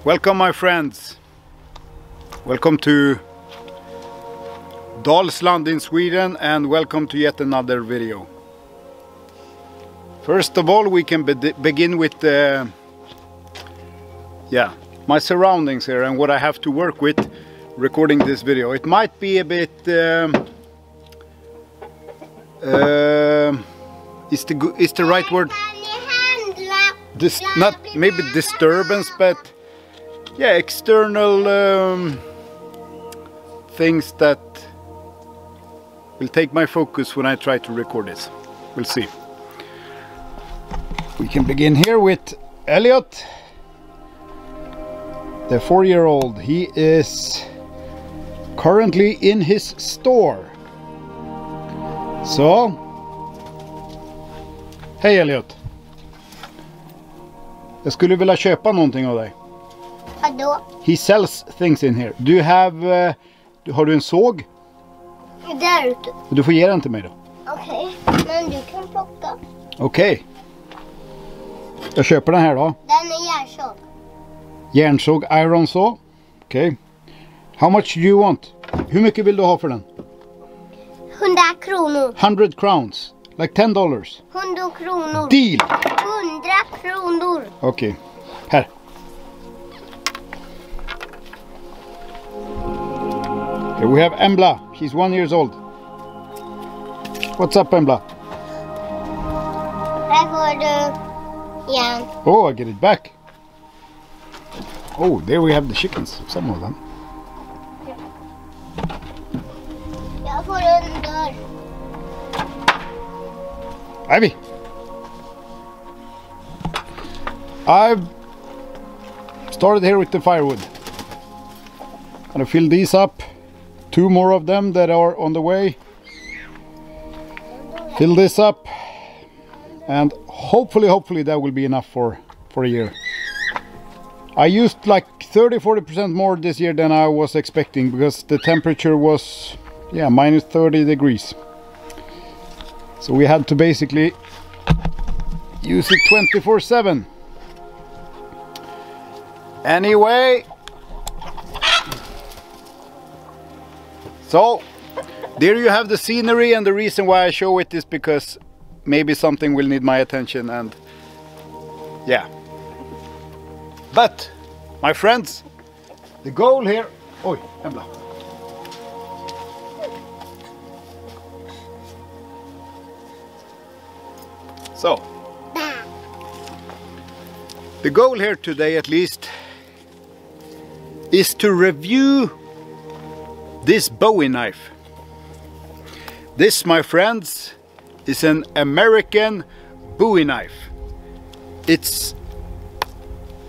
Welcome my friends. Welcome to Dalsland in Sweden and welcome to yet another video. First of all, we can begin with my surroundings here and what I have to work with recording this video. It might be a bit is the right word? Not maybe disturbance, but yeah, external things that will take my focus when I try to record this. We'll see. We can begin here with Elliot, the 4-year-old. He is currently in his store. So, hej Elliot. Jag skulle vilja köpa någonting av dig. Vadå? He sells things in here. Do you have har du en såg? Där ute. Du får ge den till mig då. Okej, men du kan plocka. Okej. Jag köper den här då. Den är järnsåg. Järnsåg, iron saw. Okej. How much do you want? Hur mycket vill du ha för den? 100 kronor. 100 crowns. Like $10. 100 kronor. Deal! 100 kronor. Okej. Här. Here we have Embla. She's 1 year old. What's up, Embla? Här får du järn. Oh, I get it back. Oh, there we have the chickens. Some of them. Jag får en dörr. Ivy. I've started here with the firewood. Gonna fill these up. 2 more of them that are on the way. Fill this up. And hopefully that will be enough for a year. I used like 30-40% more this year than I was expecting because the temperature was minus 30 degrees. So we had to basically use it 24/7. Anyway, so there you have the scenery, and the reason why I show it is because maybe something will need my attention, and yeah. But my friends, the goal here, oj, Embla. So, the goal here today at least is to review this Bowie knife. This, my friends, is an American Bowie knife. It's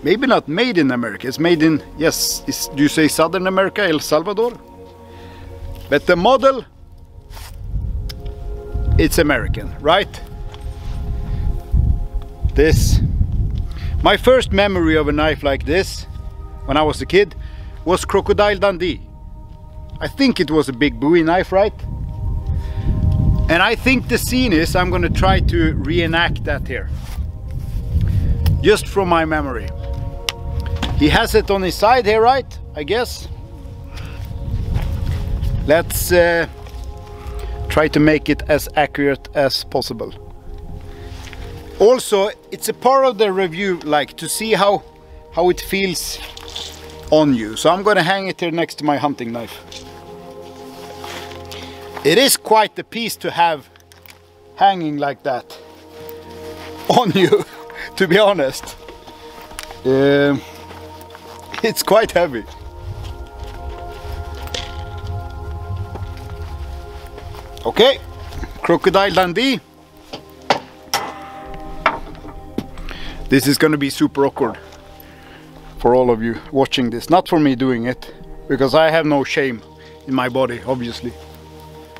maybe not made in America, it's made in, yes, do you say Southern America, El Salvador? But the model, it's American, right? My first memory of a knife like this, when I was a kid, was Crocodile Dundee. I think it was a big Bowie knife, right? And I think the scene is, I'm gonna try to reenact that here. Just from my memory. He has it on his side here, right? I guess. Let's try to make it as accurate as possible. Also, it's a part of the review, like to see how it feels on you. So I'm gonna hang it here next to my hunting knife. It is quite a piece to have hanging like that on you, to be honest. It's quite heavy. Okay, Crocodile Dundee. This is gonna be super awkward for all of you watching this. Not for me doing it, because I have no shame in my body, obviously.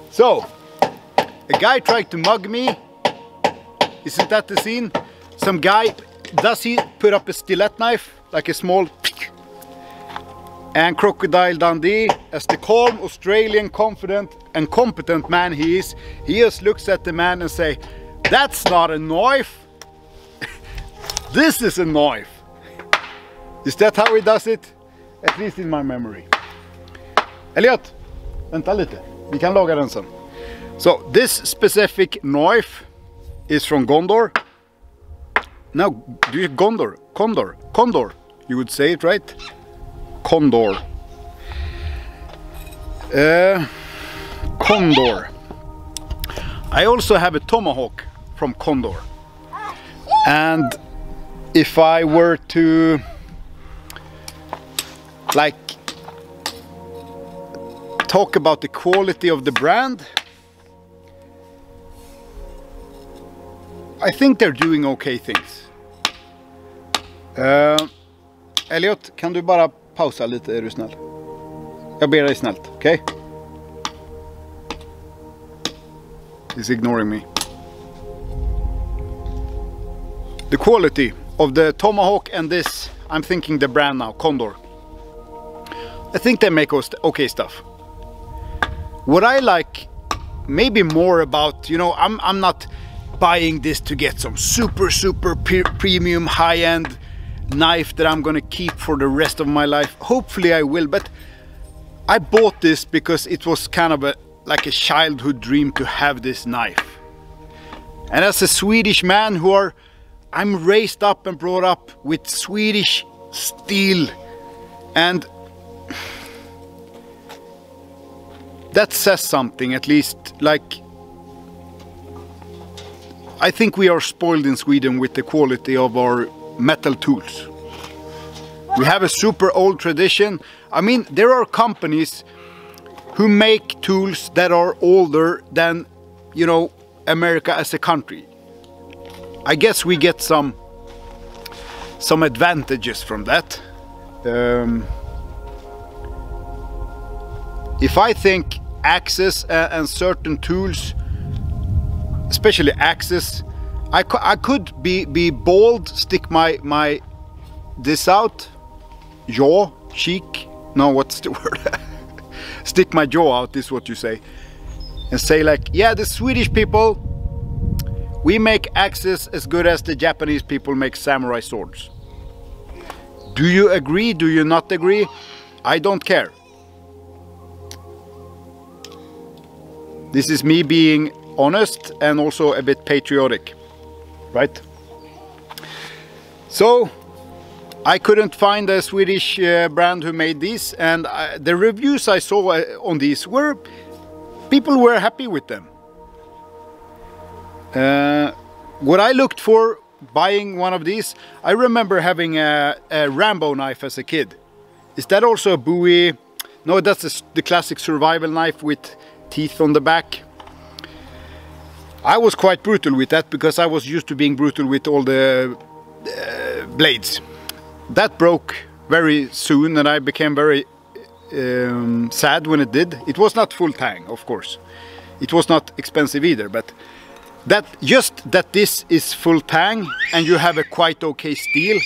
So, a guy tried to mug me. Isn't that the scene? Some guy, does he put up a stiletto knife, like a small, and Crocodile Dundee, as the calm Australian confident and competent man he is, he just looks at the man and say, "That's not a knife." This is a knife. Is that how he does it? At least in my memory. Elliot, vänta lite. Vi kan laga den sen. So this specific knife is from Condor. No, do you Condor? Condor. Condor. You would say it right? Condor. Condor. I also have a tomahawk from Condor. And if I were to like talk about the quality of the brand, I think they're doing okay things. Elliot, kan du bara pausa lite, är du snäll? Jag ber dig snällt, okay? He's ignoring me. The quality of the tomahawk and this, I'm thinking the brand now, Condor. I think they make okay stuff. What I like maybe more about, you know, I'm not buying this to get some super premium high-end knife that I'm gonna keep for the rest of my life. Hopefully I will, but I bought this because it was kind of like a childhood dream to have this knife. And as a Swedish man I'm raised up and brought up with Swedish steel, and that says something, at least. Like, I think we are spoiled in Sweden with the quality of our metal tools. We have a super old tradition. I mean, there are companies who make tools that are older than, you know, America as a country. I guess we get some advantages from that. If I think axes and certain tools, especially axes, I could be bold, stick my this out, jaw, cheek, no, what's the word? Stick my jaw out is what you say, and say like, yeah, the Swedish people, we make axes as good as the Japanese people make samurai swords. Do you agree? Do you not agree? I don't care. This is me being honest and also a bit patriotic, right? So I couldn't find a Swedish brand who made these, and the reviews I saw on these were, people were happy with them. What I looked for buying one of these, I remember having a Rambo knife as a kid. Is that also a Bowie? No, that's the classic survival knife with teeth on the back. I was quite brutal with that because I was used to being brutal with all the blades. That broke very soon, and I became very sad when it did. It was not full tang, of course. It was not expensive either, but just that this is full tang and you have a quite okay steel,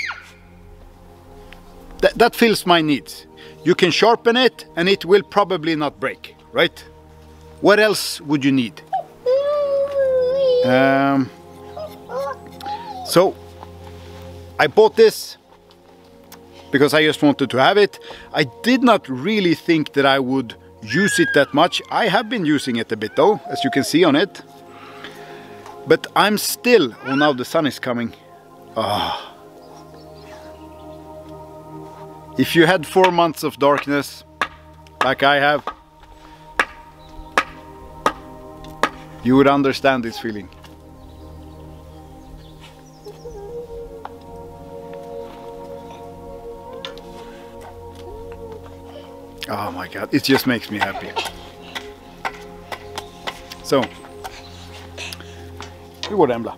that fills my needs. You can sharpen it and it will probably not break, right? What else would you need? So I bought this because I just wanted to have it. I did not really think that I would use it that much. I have been using it a bit though, as you can see on it. But I'm still, oh, now the sun is coming. Ah. If you had 4 months of darkness, like I have, you would understand this feeling. Oh my God, it just makes me happy. So, hur går det, Embla?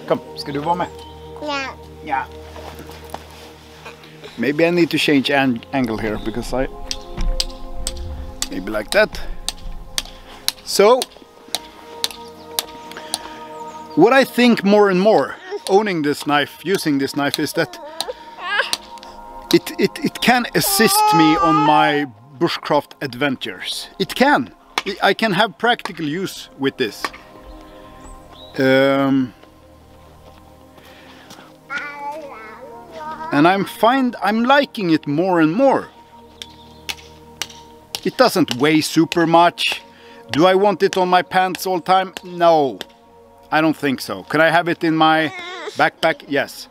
Kom, ska du vara med? Yeah. Yeah. Maybe I need to change angle here because maybe like that. So, what I think more and more owning this knife, using this knife, is that it can assist me on my bushcraft adventures. It can. I can have practical use with this. and I'm liking it more and more. It doesn't weigh super much. Do I want it on my pants all the time? No, I don't think so. Can I have it in my backpack? Yes.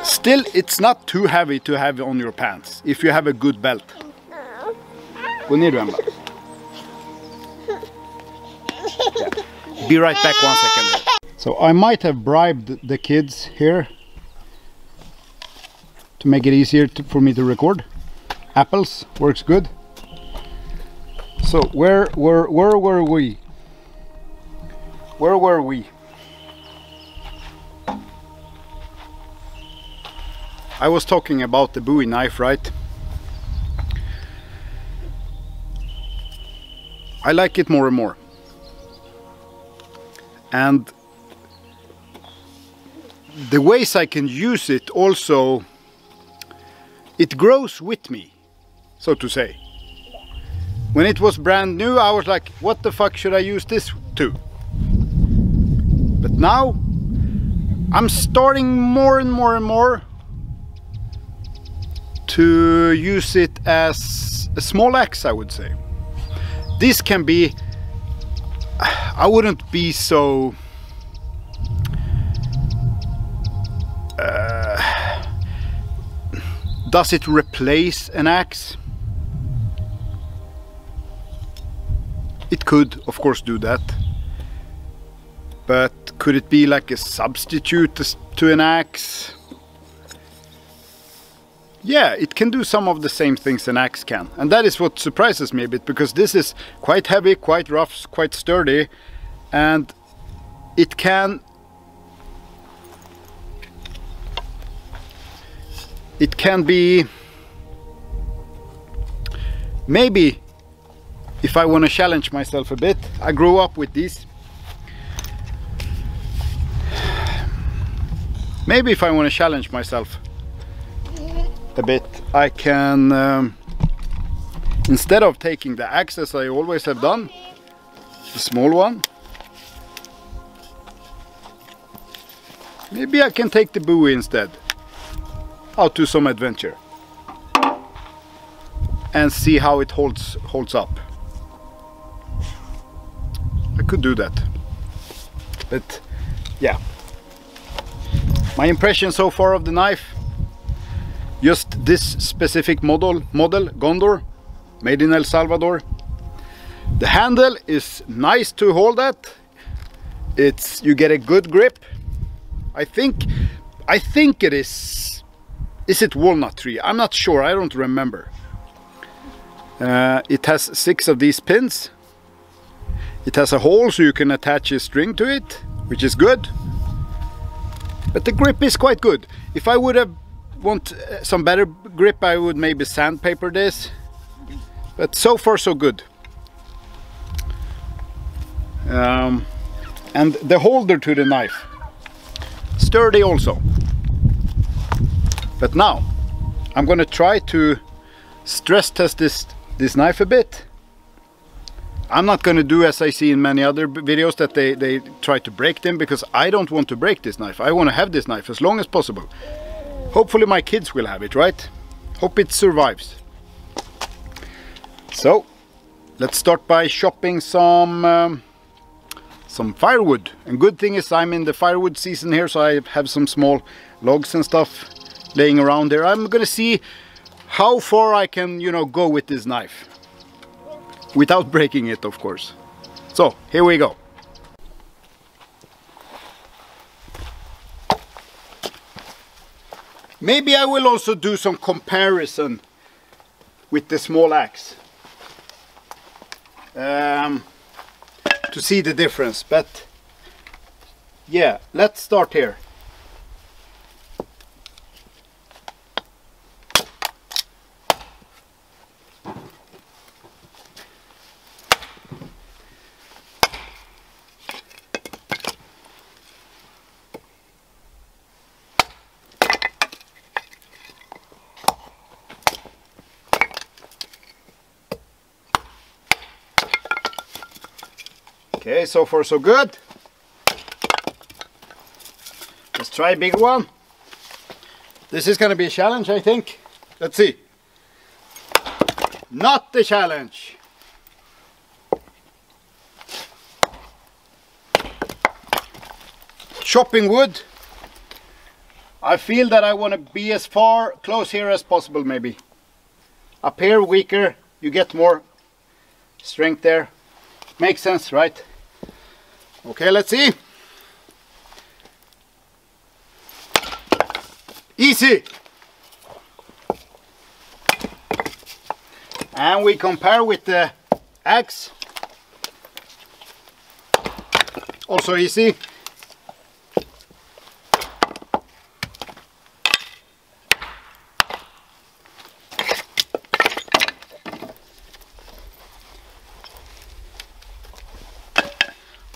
Still, it's not too heavy to have on your pants if you have a good belt. Gå ner du, Embla. Yeah. Be right back 1 second. So I might have bribed the kids here to make it easier for me to record. Apples works good. So where were we? Where were we? I was talking about the Bowie knife, right? I like it more and more. And the ways I can use it also, it grows with me, so to say. When it was brand new, I was like, what the fuck should I use this to? But now, I'm starting more and more and more to use it as a small axe, I would say. This can be, I wouldn't be so does it replace an axe? It could, of course, do that. But could it be like a substitute to an axe? Yeah, it can do some of the same things an axe can. And that is what surprises me a bit, because this is quite heavy, quite rough, quite sturdy. And it can be, maybe if I want to challenge myself a bit. I grew up with these. Maybe if I want to challenge myself a bit, I can, instead of taking the axe as I always have done, the small one, maybe I can take the Bowie instead, out to some adventure, and see how it holds up. I could do that, but yeah. My impression so far of the knife, just this specific model Condor, made in El Salvador. The handle is nice to hold at. You get a good grip. I think it is it walnut tree? I'm not sure, I don't remember. It has 6 of these pins. It has a hole so you can attach a string to it, which is good. But the grip is quite good. If I would have want some better grip, I would maybe sandpaper this. But so far so good. And the holder to the knife, sturdy also. But now I'm gonna try to stress test this knife a bit. I'm not going to do as I see in many other videos that they try to break them, because I don't want to break this knife. I want to have this knife as long as possible. Hopefully my kids will have it, right? Hope it survives. So let's start by chopping some firewood. And good thing is I'm in the firewood season here, so I have some small logs and stuff laying around there. I'm going to see how far I can, you know, go with this knife. Without breaking it, of course. So, here we go. Maybe I will also do some comparison with the small axe. To see the difference. But, yeah, let's start here. Okay, so far so good. Let's try a bigger one. This is going to be a challenge, I think. Let's see. Not the challenge. Chopping wood. I feel that I want to be as far close here as possible, maybe. Up here weaker, you get more strength there. Makes sense, right? Okay, let's see. Easy. And we compare with the axe. Also easy.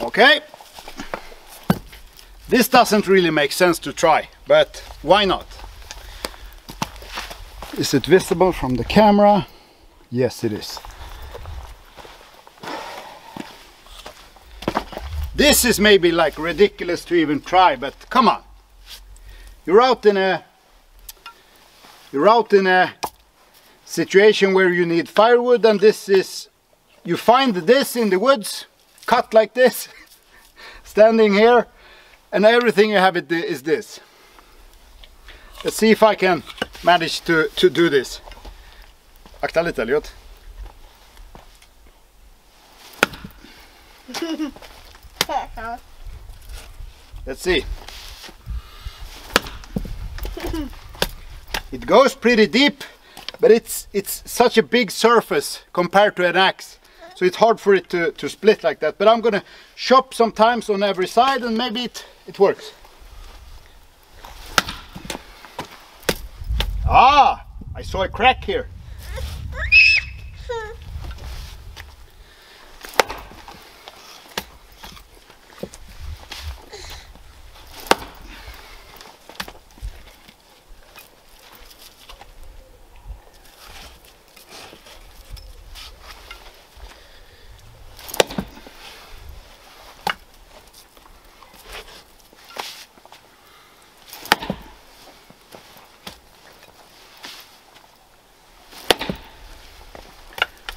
Okay, this doesn't really make sense to try, but why not? Is it visible from the camera? Yes, it is. This is maybe like ridiculous to even try, but come on. You're out in a situation where you need firewood, and this is, you find this in the woods, cut like this, standing here, and everything you have is this. Let's see if I can manage to do this. Akta lite, Elliot. Let's see. It goes pretty deep, but it's such a big surface compared to an axe. So it's hard for it to split like that. But I'm gonna chop sometimes on every side, and maybe it works. Ah! I saw a crack here.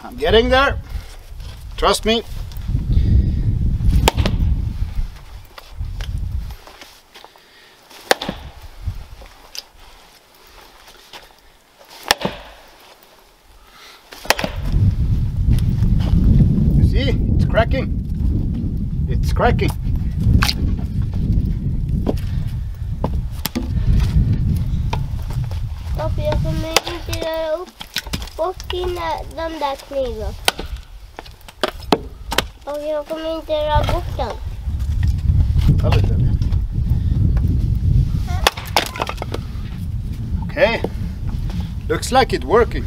I'm getting there, trust me. You see, it's cracking. It's cracking. Pappa, jag kommer inte röra upp bort den där kniven. Och jag kommer inte röra bort den. Okay, looks like it's working.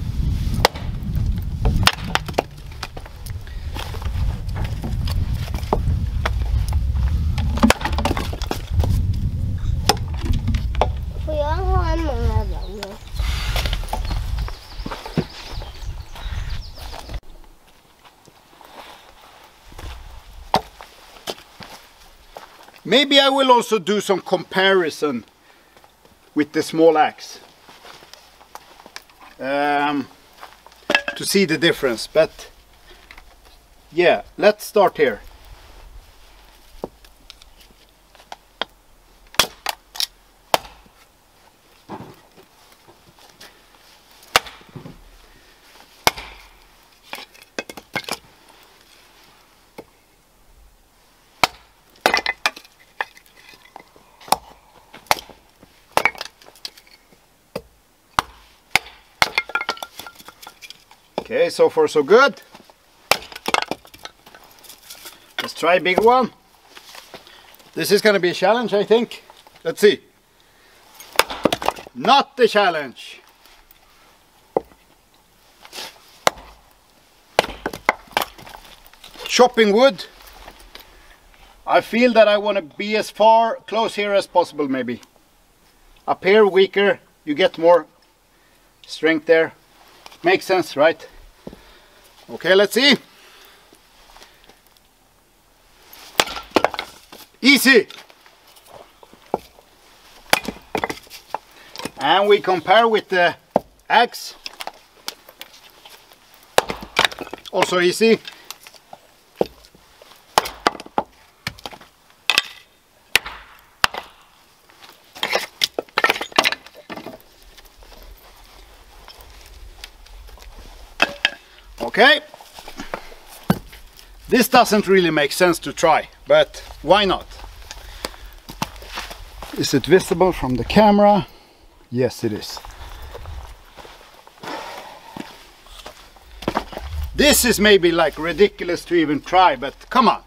Får jag ha en många dagar? Maybe I will also do some comparison with the small axe to see the difference, but yeah, let's start here. Okay, so far so good. Let's try a big one. This is going to be a challenge, I think. Let's see. Not the challenge. Chopping wood. I feel that I want to be as far close here as possible, maybe. Up here weaker, you get more strength there. Makes sense, right? Okay, let's see. Easy. And we compare with the axe. Also easy. Okay. This doesn't really make sense to try, but why not? Is it visible from the camera? Yes, it is. This is maybe like ridiculous to even try, but come on.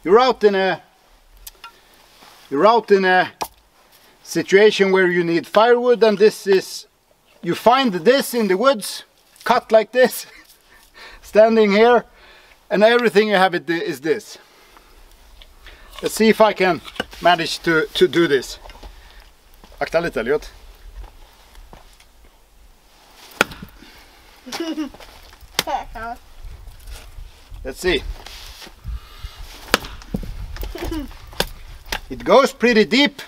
You're out in a situation where you need firewood, and you find this in the woods, cut like this, standing here, and everything you have is this. Let's see if I can manage to do this. Akta lite, Elliot. Let's see. It goes pretty deep,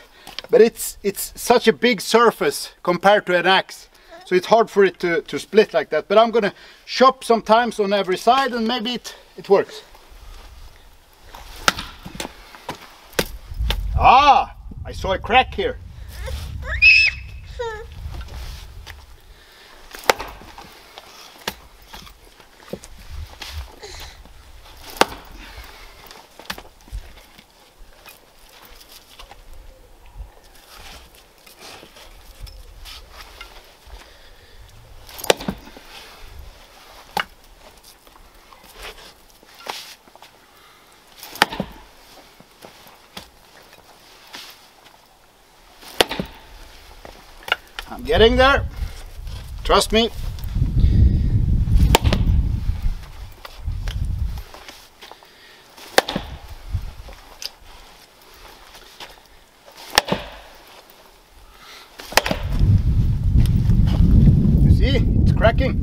but it's such a big surface compared to an axe, so it's hard for it to split like that. But I'm gonna chop sometimes on every side, and maybe it works. Ah, I saw a crack here. I'm getting there, trust me. You see, it's cracking.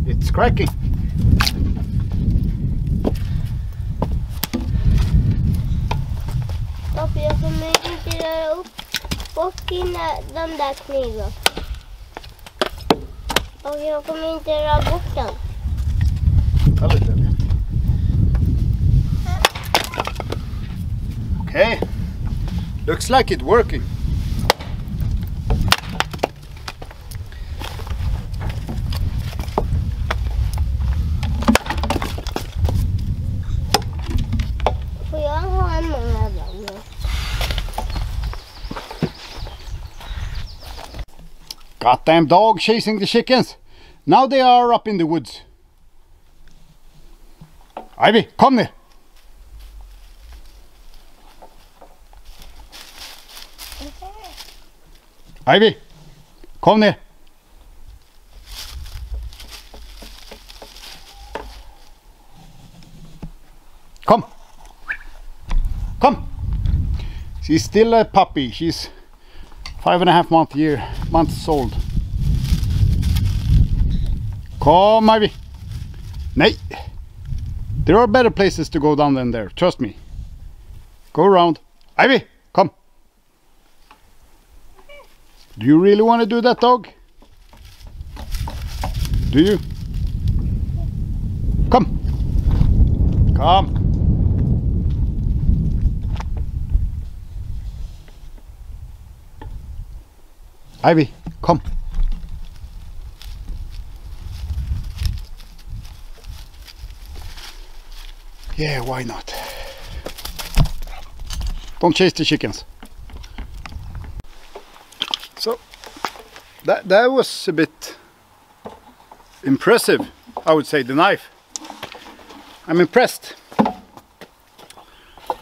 It's cracking. Pappa, jag kommer inte röra upp och inna de där kniven. Och jag kommer inte röra bort den. Okay, looks like it's working. Får jag ha en många dagar? Goddamn dog chasing the chickens. Now they are up in the woods. Ivy, kom ner. Ivy, kom ner. Come. Come. She's still a puppy. She's 5.5 months old. Come, Ivy. Nej. There are better places to go down than there. Trust me. Go around. Ivy, come. Do you really want to do that, dog? Do you? Come. Come. Ivy, come. Yeah, why not? Don't chase the chickens. So that was a bit impressive, I would say, the knife. I'm impressed.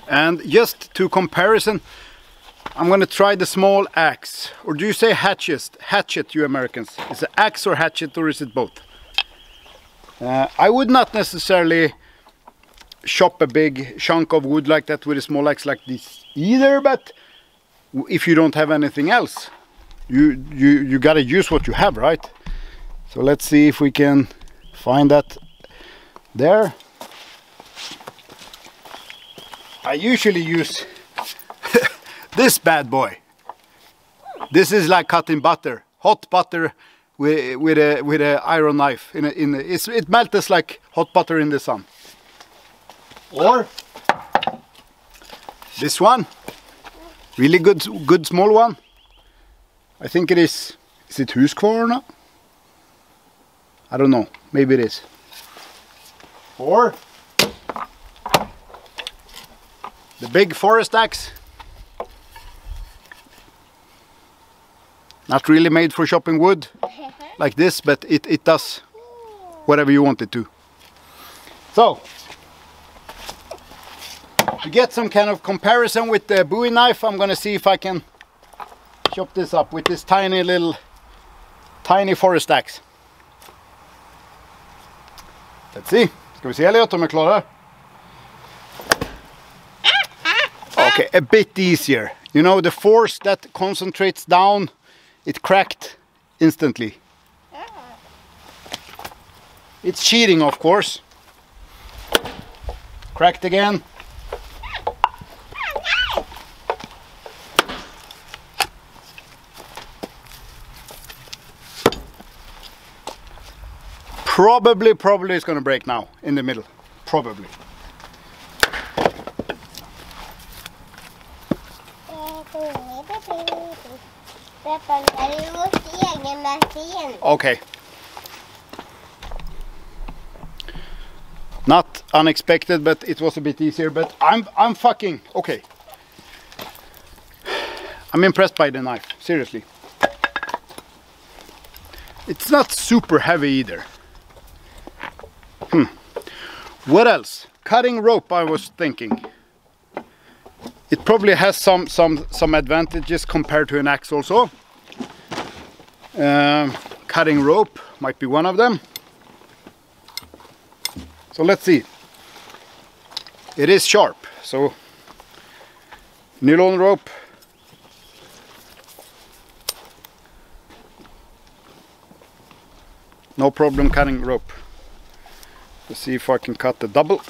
And just to comparison, I'm gonna try the small axe. Or do you say hatchet? Hatchet, you Americans. Is it axe or hatchet, or is it both? I would not necessarily chop a big chunk of wood like that with a small axe like this either, but if you don't have anything else, you gotta use what you have, right? So let's see if we can find that there. I usually use this bad boy. This is like cutting butter, hot butter with a iron knife. It melts like hot butter in the sun. Or this one, really good small one. I think it is. Is it huskvarna? I don't know. Maybe it is. Or the big forest axe. Not really made for chopping wood like this, but it does whatever you want it to. So, to get some kind of comparison with the Bowie knife, I'm gonna see if I can chop this up with this tiny forest axe. Let's see. Ska vi se Elliot om jag klarar? Okay, a bit easier. You know, the force that concentrates down, it cracked instantly. It's cheating, of course. Cracked again. Probably it's gonna break now in the middle. Probably. Okay. Not unexpected, but it was a bit easier. But I'm fucking okay. I'm impressed by the knife, seriously. It's not super heavy either. What else? Cutting rope, I was thinking. It probably has some advantages compared to an axe also. Cutting rope might be one of them. So let's see. It is sharp, so nylon rope. No problem cutting rope. Let's see if I can cut the double.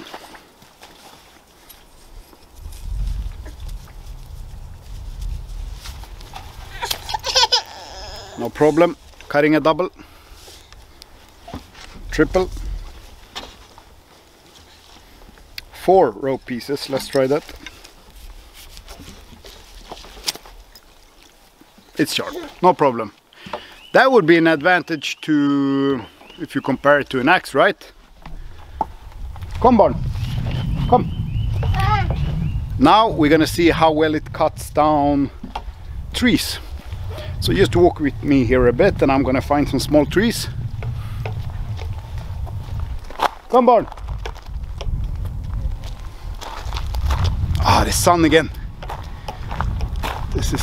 No problem cutting a double. Triple. 4 rope pieces, let's try that. It's sharp, no problem. That would be an advantage to, if you compare it to an axe, right? Come Barn, come. Now we're gonna see how well it cuts down trees. So just walk with me here a bit and I'm gonna find some small trees. Come Barn. Ah, the sun again. This is...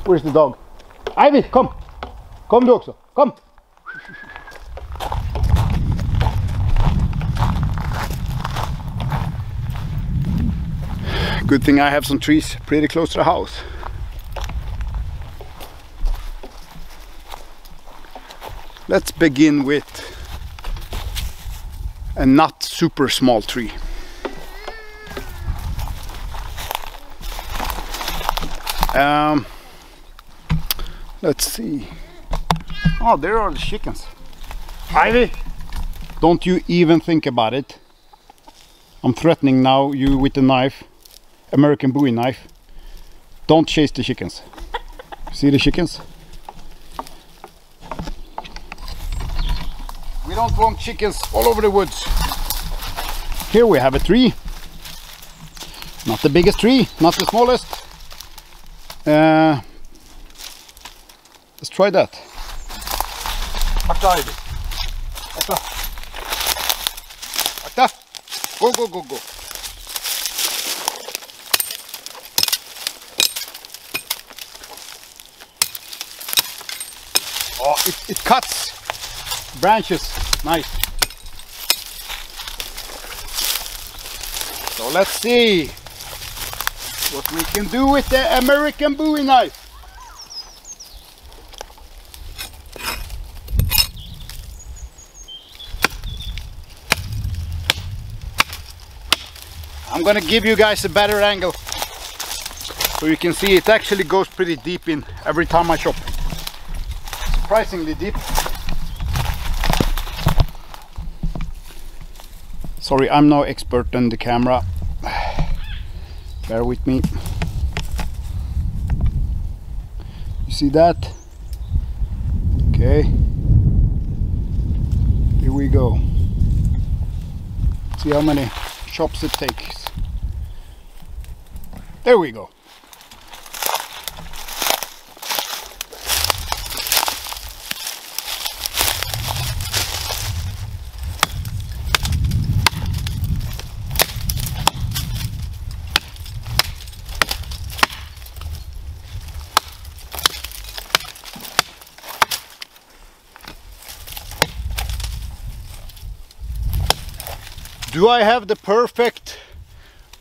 Where's the dog? Ivy, come! Kom du också, kom! Good thing I have some trees pretty close to the house. Let's begin with a not super small tree. Let's see. Oh, there are the chickens. Ivy, don't you even think about it. I'm threatening now you with the knife, American Bowie knife. Don't chase the chickens. See the chickens? We don't want chickens all over the woods. Here we have a tree. Not the biggest tree, not the smallest. Let's try that. Go, go, go, go. Oh, it cuts branches. Nice. So let's see what we can do with the American Bowie knife. I'm gonna give you guys a better angle. So you can see it actually goes pretty deep in every time I chop. Surprisingly deep. Sorry, I'm no expert on the camera. Bear with me. You see that? Okay. Here we go. See how many chops it takes. There we go. Do I have the perfect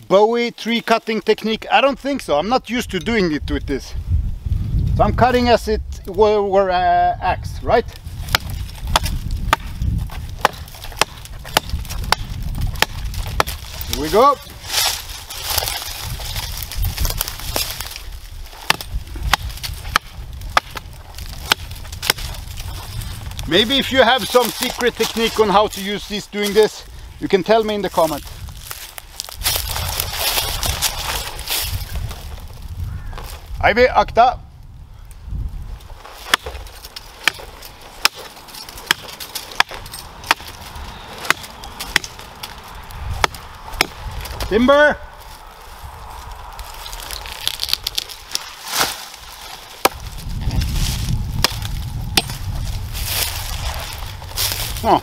Bowie tree cutting technique? I don't think so. I'm not used to doing it with this. So I'm cutting as it were axe, right? Here we go. Maybe if you have some secret technique on how to use this, doing this, you can tell me in the comment. Ivy, akta. Timber. Oh.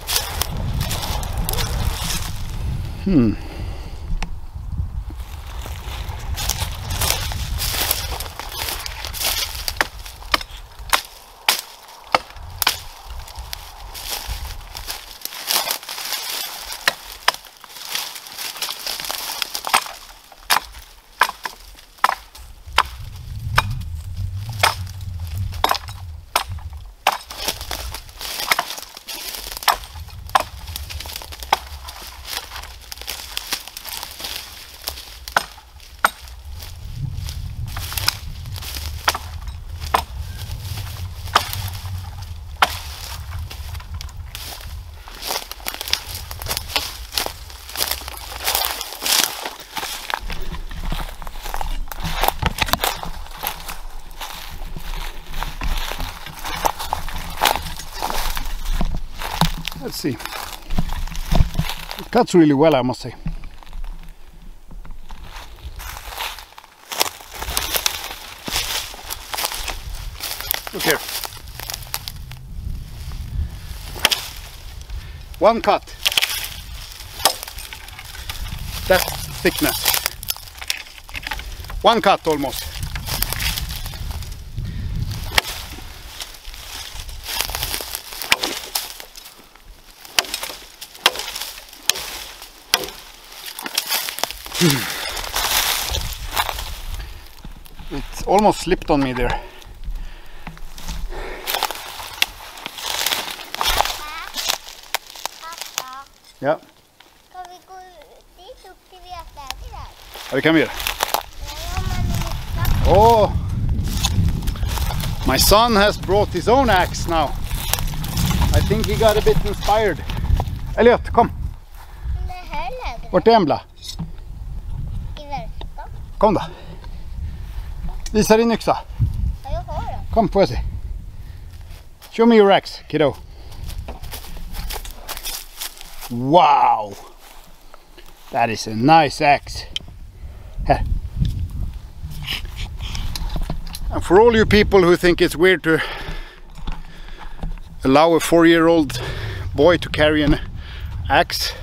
Let's see. It cuts really well, I must say. Look here. One cut. That thickness. One cut almost. It almost slipped on me there. Ja. Kan vi gå dit upp till vi har färdigt där? Ja, det kan vi göra. Nej, om man Oh, my son has brought his own axe now. I think he got a bit inspired. Elliot, kom. det här läget Vart är Embla? i verkstaden. Kom då. Visa din yxa. Ja, jag har den. Kom, får jag se. Show me your axe, kiddo. Wow! That is a nice axe. Here. And for all you people who think it's weird to allow a 4-year-old boy to carry an axe,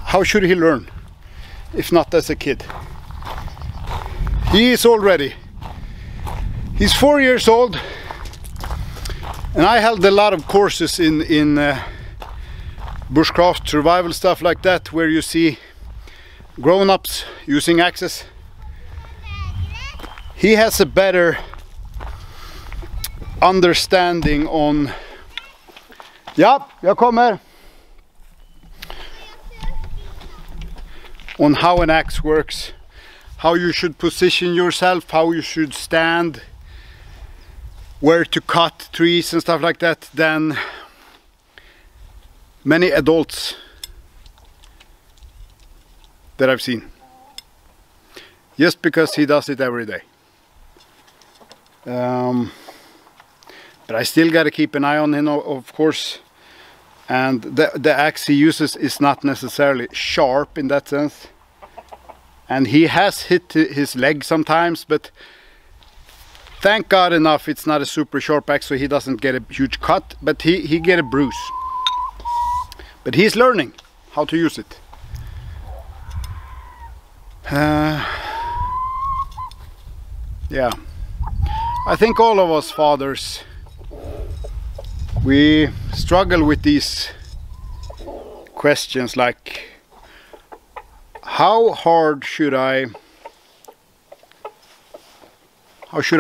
how should he learn if not as a kid? He is already. He's 4 years old, and I held a lot of courses in bushcraft, survival stuff like that, where you see grown-ups using axes. He has a better understanding on... Ja, jag kommer. on how an axe works, how you should position yourself, how you should stand, where to cut trees and stuff like that than many adults that I've seen. Just because he does it every day. But I still got to keep an eye on him, of course. And the axe he uses is not necessarily sharp in that sense. And he has hit his leg sometimes, but thank God enough it's not a super sharp axe, so he doesn't get a huge cut, but he get a bruise. But he's learning how to use it. Yeah, I think all of us fathers, we struggle with these questions like, how should I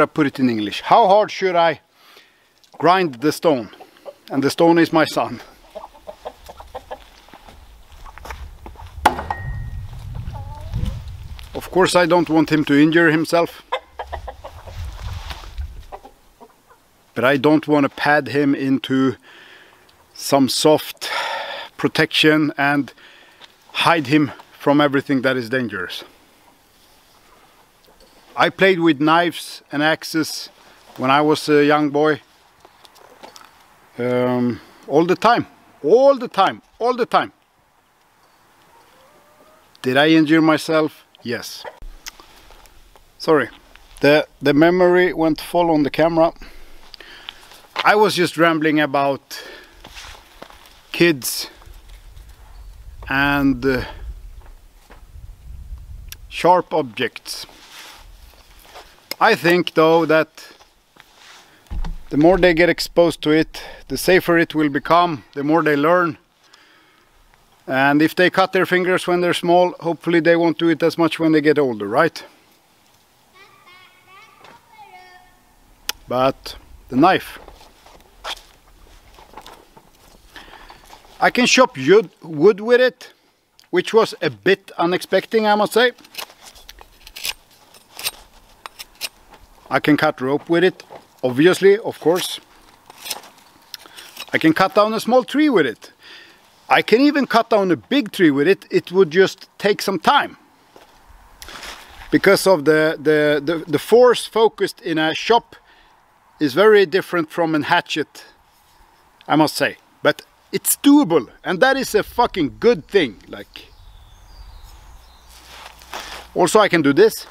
put it in English? How hard should I grind the stone? And the stone is my son. Of course I don't want him to injure himself. But I don't want to pad him into some soft protection and hide him from everything that is dangerous. I played with knives and axes when I was a young boy. All the time. Did I injure myself? Yes. Sorry. The memory went full on the camera. I was just rambling about kids and sharp objects. I think though that the more they get exposed to it, the safer it will become, the more they learn. And if they cut their fingers when they're small, hopefully they won't do it as much when they get older, right? But the knife. I can chop wood with it, which was a bit unexpected, I must say. I can cut rope with it, obviously, of course. I can cut down a small tree with it. I can even cut down a big tree with it. It would just take some time. Because of the force focused in a chop is very different from a hatchet, I must say. But it's doable, and that is a fucking good thing. Like, also I can do this.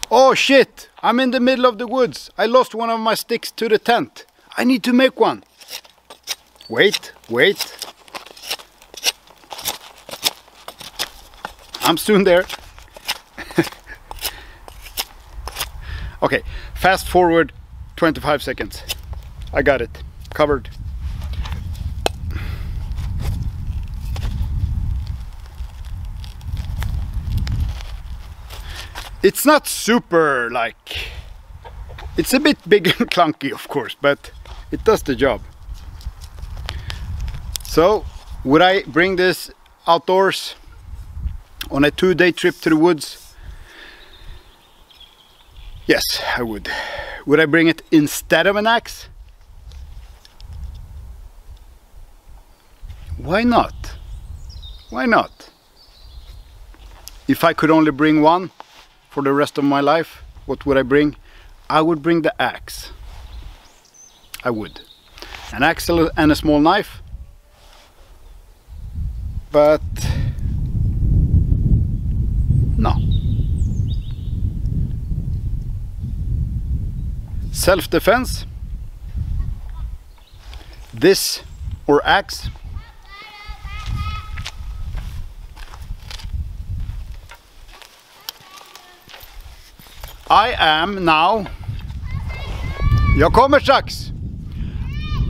Oh shit, I'm in the middle of the woods. I lost one of my sticks to the tent. I need to make one. Wait. I'm soon there. Okay, fast forward 25 seconds. I got it covered. It's not super like, it's a bit big and clunky of course, but it does the job. So would I bring this outdoors on a 2-day trip to the woods? Yes, I would. Would I bring it instead of an axe? Why not? Why not? If I could only bring one for the rest of my life, what would I bring? I would bring the axe. I would. An axe and a small knife. But no. Self-defense. This or axe. I am now, jag kommer strax.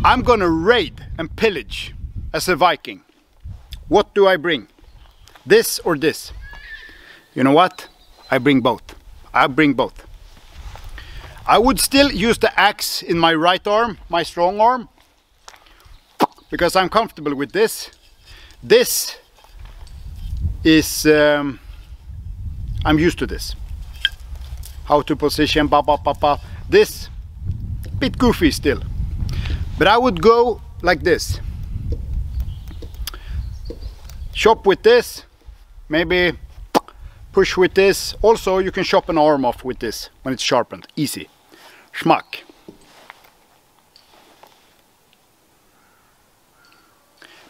I'm gonna raid and pillage as a Viking. What do I bring? This or this? You know what? I bring both. I bring both. I would still use the axe in my right arm, my strong arm, because I'm comfortable with this. This is, I'm used to this. How to position, This, bit goofy still. But I would go like this. Chop with this, maybe push with this. Also, you can chop an arm off with this when it's sharpened. Easy. Schmack.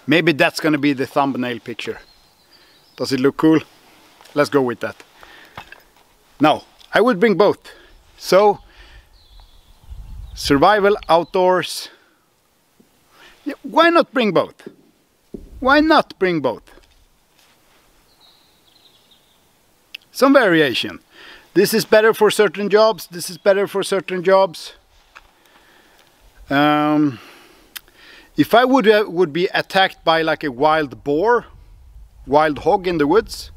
Maybe that's gonna be the thumbnail picture. Does it look cool? Let's go with that. Now, I would bring both. So, survival, outdoors. Yeah, why not bring both? Why not bring both? Some variation. This is better for certain jobs. This is better for certain jobs. If I would be attacked by like a wild boar, wild hog in the woods,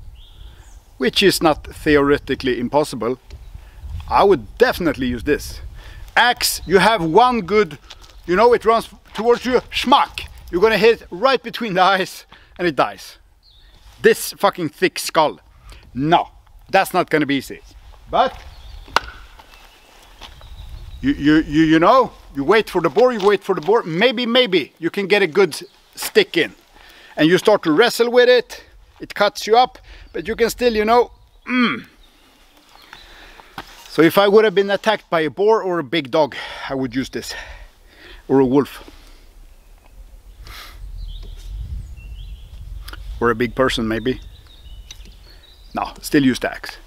which is not theoretically impossible, I would definitely use this. Axe, you have one good, you know, it runs towards you, schmack. You're gonna hit it right between the eyes and it dies. This fucking thick skull. No, that's not gonna be easy. But you know, you wait for the boar, you wait for the boar. Maybe you can get a good stick in. And you start to wrestle with it. It cuts you up, but you can still, you know, So if I would have been attacked by a boar or a big dog, I would use this. Or a wolf. Or a big person maybe. No, still use the axe.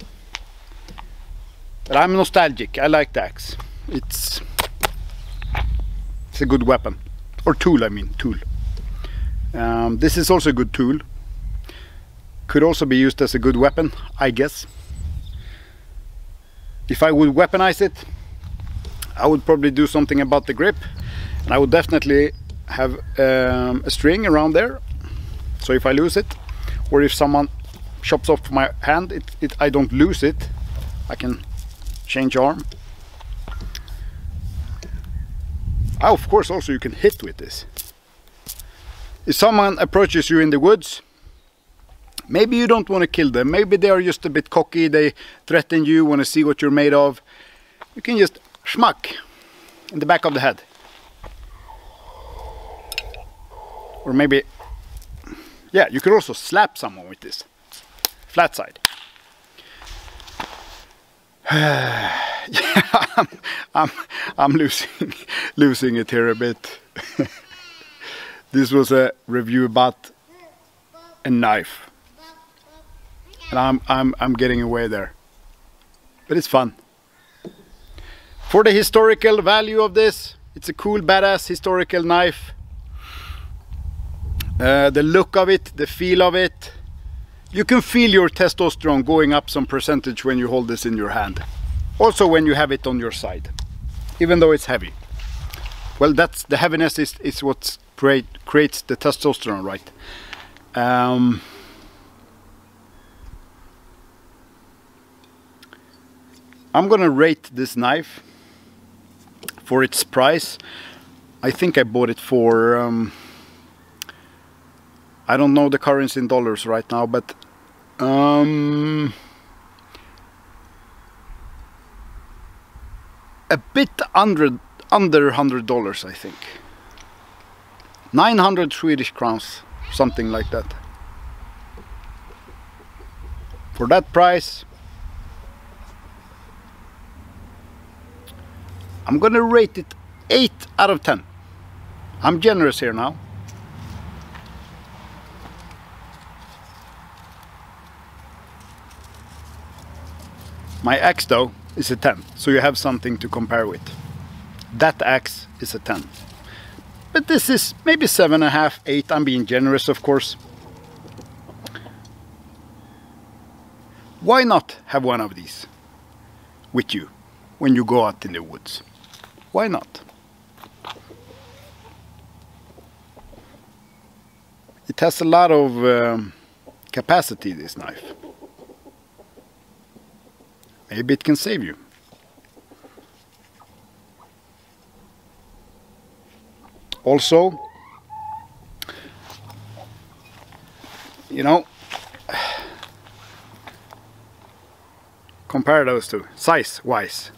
But I'm nostalgic, I like the axe. It's a good weapon. Or tool, I mean, tool. This is also a good tool. Could also be used as a good weapon, I guess. If I would weaponize it, I would probably do something about the grip. And I would definitely have a string around there. So if I lose it, or if someone chops off my hand, I don't lose it. I can change arm. Of course, also you can hit with this. If someone approaches you in the woods, maybe you don't want to kill them. Maybe they are just a bit cocky. They threaten you, want to see what you're made of. You can just schmack in the back of the head. Or maybe, yeah, you could also slap someone with this. Flat side. Yeah, I'm losing it here a bit. This was a review about a knife, and I'm getting away there, but it's fun. For the historical value of this, it's a cool, badass historical knife. The look of it, the feel of it. You can feel your testosterone going up some percentage when you hold this in your hand. Also when you have it on your side, even though it's heavy. Well, that's the heaviness is what creates the testosterone, right? I'm gonna rate this knife for its price. I think I bought it for I don't know the currency in dollars right now, but a bit under $100, I think. 900 Swedish crowns, something like that. For that price, I'm gonna rate it 8 out of 10. I'm generous here now. My axe though is a 10, so you have something to compare with. That axe is a 10. But this is maybe 7.5, 8. I'm being generous, of course. Why not have one of these with you when you go out in the woods? Why not? It has a lot of capacity, this knife. Maybe it can save you. Also, you know, compare those two, size-wise.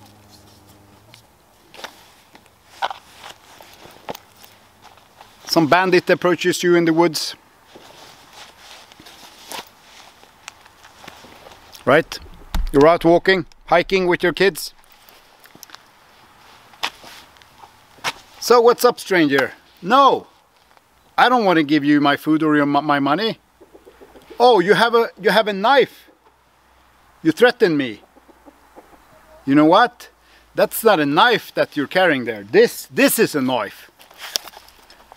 Some bandit approaches you in the woods. Right? You're out walking, hiking with your kids. So what's up, stranger? No, I don't want to give you my food or my money. Oh, you have a knife. You threaten me. You know what? That's not a knife that you're carrying there. This is a knife.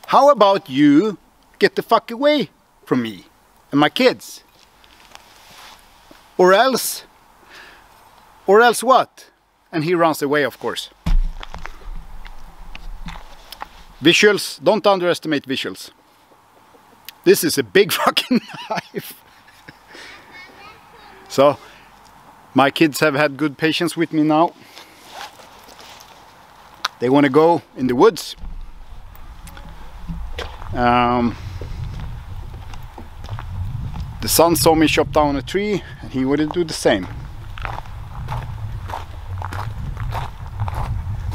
How about you get the fuck away from me and my kids? Or else what? And he runs away, of course. Visuals, don't underestimate visuals. This is a big fucking knife. So, my kids have had good patience with me now. They want to go in the woods. The son saw me chop down a tree and he wanted to do the same.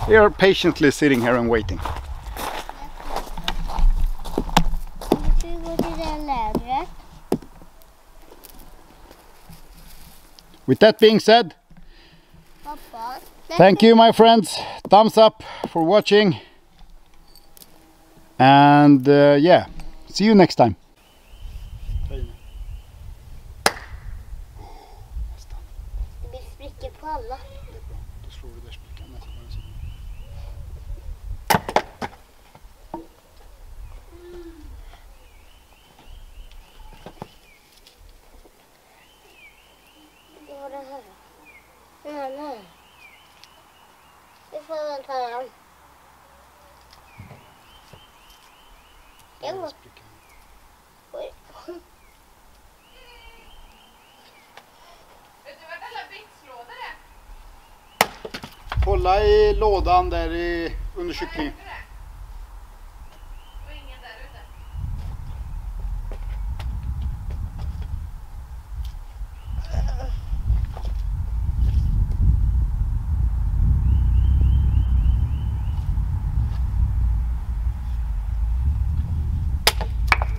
They are patiently sitting here and waiting. With that being said, Papa, thank you, my friends. Thumbs up for watching. And yeah, see you next time. det blir sprickor på alla. Då slår vi där sprickan. Det var det här. Nej. Vi får väl ta den. Jo. Oj. Vet du vart alla byxlådor är? Kolla i lådan där under kycklingen. Och ingen där ute.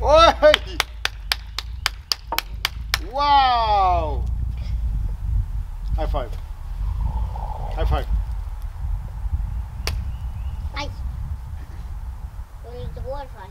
Oj! Wow! High five. High five. Nej. Det var lite hård färg.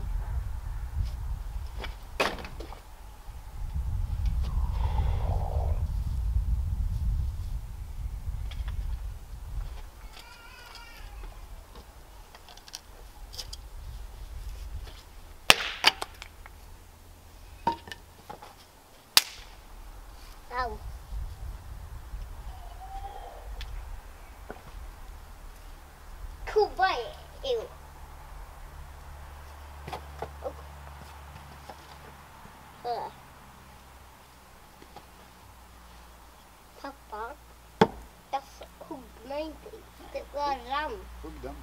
Au. Kuba är ju. Pappa, jag hugg mig inte. Det bara rann. Hugg den.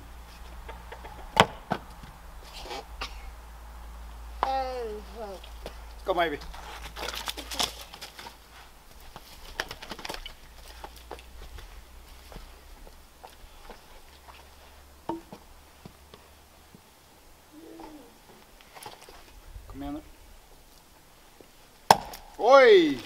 Kom Ivy. Kom igen nu. Oj!